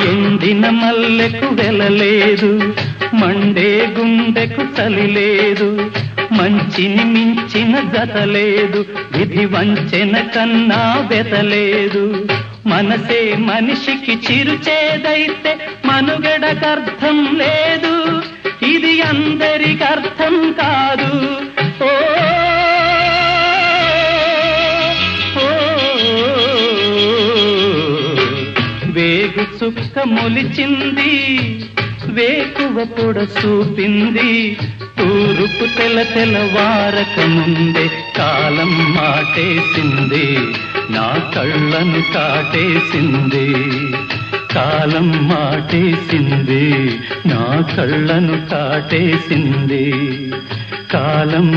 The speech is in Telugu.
ఎండిన మల్లెకు వెలలేదు, మండే గుండెకు చలి లేదు, మంచిని మించిన జతలేదు, విధి వంచెన కన్నా వెతలేదు. మనసే మనిషికి చిరుచేదైతే మనుగడకర్థం లేదు, ఇది అందరికర్థం కాదు. ఓ వేగు చుక్క మొలిచింది, వేకువ పొడ చూపింది, తూరుపు తెలవారక ముందే కాలం మాటేసింది, నా కళ్ళను కాటేసింది. కాలం మాటేసింది, నా కళ్ళను కాటేసింది. కాలం